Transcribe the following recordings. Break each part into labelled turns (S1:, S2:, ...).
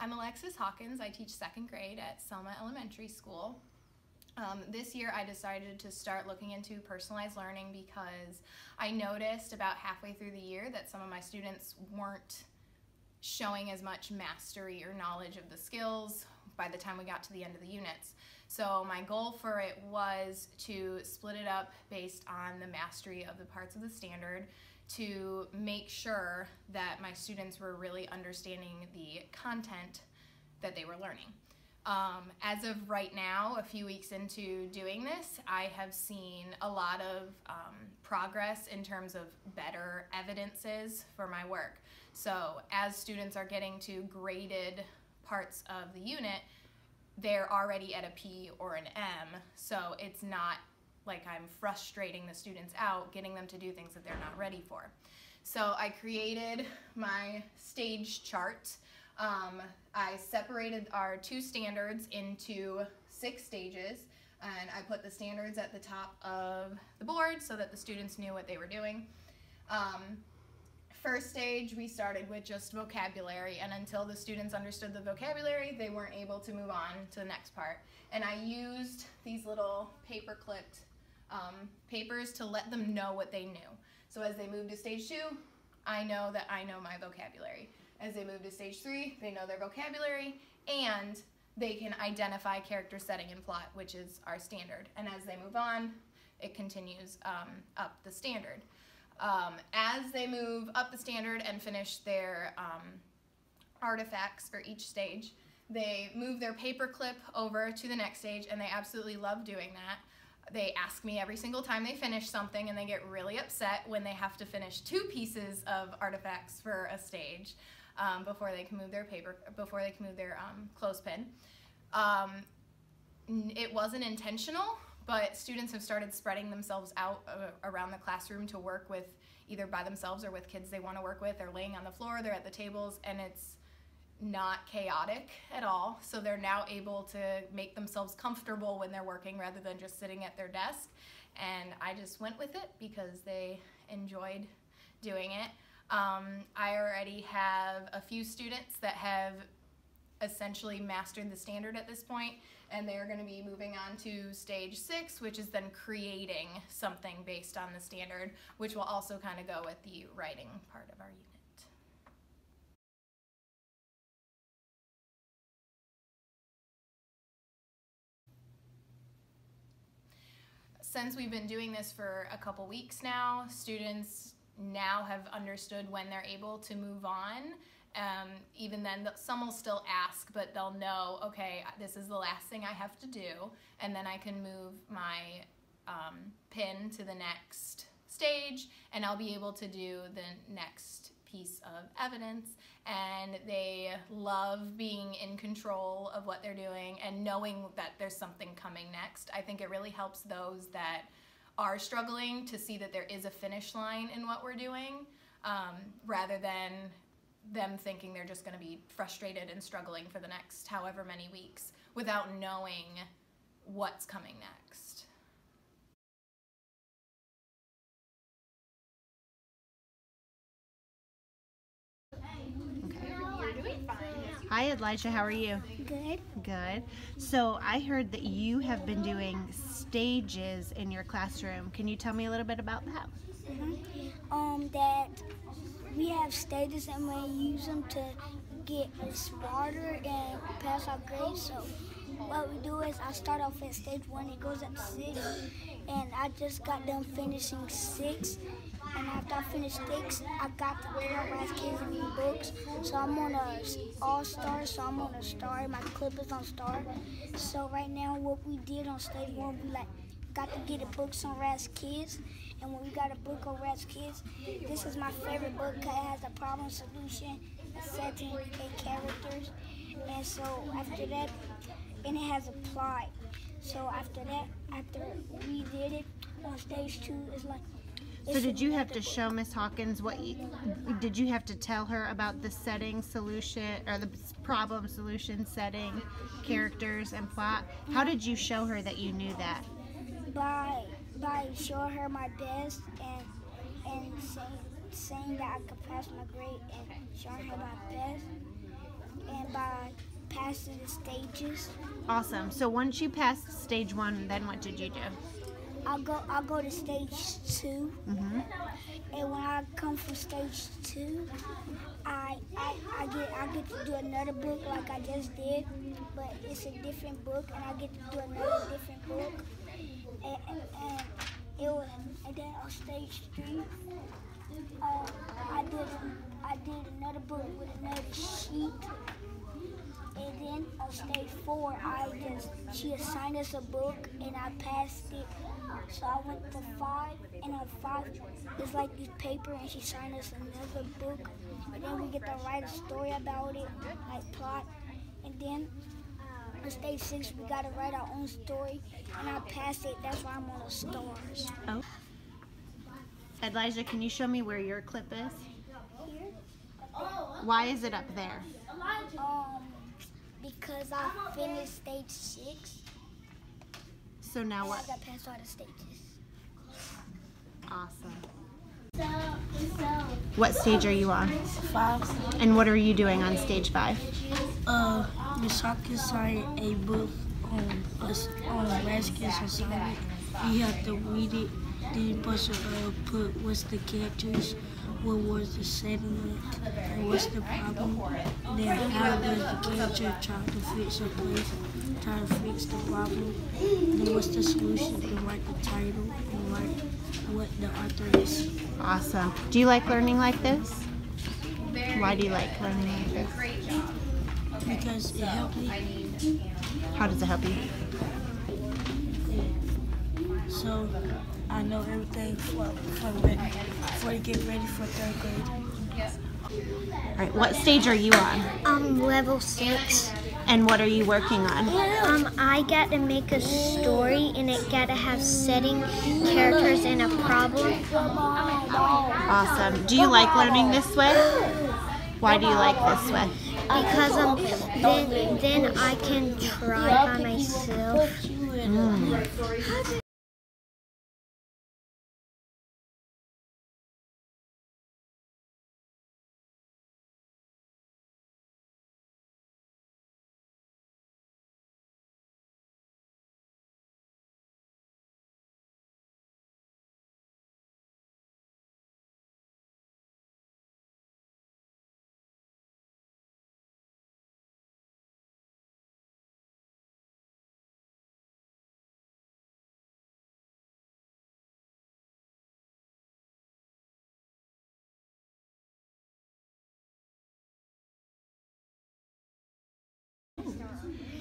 S1: I'm Alexis Hawkins. I teach second grade at Selma Elementary School. This year I decided to start looking into personalized learning because I noticed about halfway through the year that some of my students weren't showing as much mastery or knowledge of the skills by the time we got to the end of the units. So my goal for it was to split it up based on the mastery of the parts of the standard to make sure that my students were really understanding the content that they were learning. As of right now, a few weeks into doing this, I have seen a lot of progress in terms of better evidences for my work. So as students are getting to graded parts of the unit, they're already at a P or an M, so it's not like I'm frustrating the students out, getting them to do things that they're not ready for. So I created my stage chart. I separated our 2 standards into 6 stages, and I put the standards at the top of the board so that the students knew what they were doing. First stage, we started with just vocabulary, and until the students understood the vocabulary, they weren't able to move on to the next part. And I used these little paper-clipped papers to let them know what they knew. So as they move to stage 2, I know that I know my vocabulary. As they move to stage 3, they know their vocabulary, and they can identify character, setting, and plot, which is our standard. And as they move on, it continues up the standard. As they move up the standard and finish their artifacts for each stage, they move their paperclip over to the next stage, and they absolutely love doing that. They ask me every single time they finish something, and they get really upset when they have to finish 2 pieces of artifacts for a stage before they can move their clothespin. It wasn't intentional, but students have started spreading themselves out around the classroom to work with either by themselves or with kids they want to work with. They're laying on the floor, they're at the tables, and it's not chaotic at all. So they're now able to make themselves comfortable when they're working rather than just sitting at their desk. And I just went with it because they enjoyed doing it. I already have a few students that have essentially mastered the standard at this point, and they're going to be moving on to stage 6, which is then creating something based on the standard, which will also kind of go with the writing part of our unit. Since we've been doing this for a couple weeks now, students now have understood when they're able to move on. Even then, some will still ask, but they'll know, okay, this is the last thing I have to do, and then I can move my pin to the next stage, and I'll be able to do the next piece of evidence. And they love being in control of what they're doing and knowing that there's something coming next. I think it really helps those that are struggling to see that there is a finish line in what we're doing, rather than them thinking they're just going to be frustrated and struggling for the next however many weeks without knowing what's coming next.
S2: Hi Elijah, how are you?
S3: Good.
S2: Good. So I heard that you have been doing stages in your classroom. Can you tell me a little bit about that?
S3: That we have stages and we use them to get smarter and pass our grades. So what we do is I start off at stage 1, it goes up to 6, and I just got done finishing 6. And after I finished 6, I got the Personalized kids in the books. So I'm on a all-star, so I'm on a star. My clip is on star. So right now what we did on stage 1, we got to get a book on Raz Kids. And when we got a book on Raz Kids, this is my favorite book because it has a problem solution, a setting, and characters. And so after that, and it has a plot. So after that, after we did it on stage 2, it's like,
S2: so did you have to show Miss Hawkins did you have to tell her about the setting solution, or the problem solution, setting, characters, and plot? How did you show her that you knew that?
S3: By showing her my best and saying that I could pass my grade and showing her my best. and by passing the stages.
S2: Awesome. So once you passed stage 1, then what did you do?
S3: I'll go to stage 2,
S2: Mm-hmm.
S3: and when I come from stage 2, I get to do another book like I just did, but it's a different book, and I get to do another different book, and then on stage 3, I did another book with another sheet. And then on stage 4, she assigned us a book and I passed it. So I went to 5, and on 5, it's like this paper, and she signed us another book. And then we get to write a story about it, like plot. And then on stage 6, we got to write our own story, and I passed it. That's why I'm on the stars.
S2: Oh. Elijah, can you show me where your clip is?
S3: Here,
S2: Why is it up there?
S3: because I finished stage 6.
S2: So now
S3: I
S2: what?
S3: got past all the stages.
S2: Awesome. What stage are you on?
S4: 5.
S2: And what are you doing on stage 5?
S4: Miss Hawkins signed a book on rescue society. You have to read it. Then you're supposed to put what's the characters, what was the setting, and what's the problem. Then how does the character try to fix a place, try to fix the problem. Then what's the solution, then write the title, and write what the author is.
S2: Awesome. Do you like learning like this? Why do you like learning like this?
S4: Because it helped me.
S2: How does it help you?
S4: So I know everything before to get ready for 3rd grade.
S2: All right, what stage are you on?
S3: Level 6.
S2: And what are you working on?
S3: I got to make a story, and it got to have setting, characters, and a problem.
S2: Awesome. Do you like learning this way? Why do you like this way?
S3: Because then I can try by myself.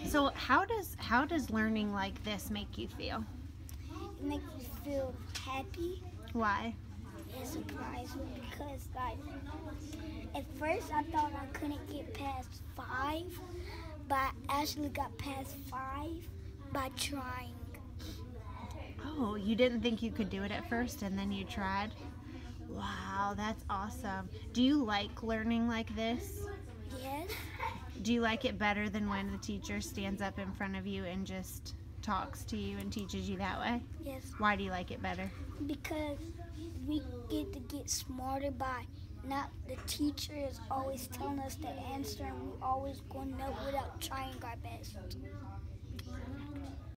S2: So how does learning like this make you feel?
S3: It makes me feel happy
S2: Why?
S3: and surprised because, like, at first I thought I couldn't get past 5, but I actually got past 5 by trying.
S2: Oh, you didn't think you could do it at first and then you tried? Wow, that's awesome. Do you like learning like this?
S3: Yes,
S2: Do you like it better than when the teacher stands up in front of you and just talks to you and teaches you that way?
S3: yes,
S2: Why do you like it better?
S3: because we get to get smarter by not the teacher is always telling us the answer, and we always going to know without trying our best.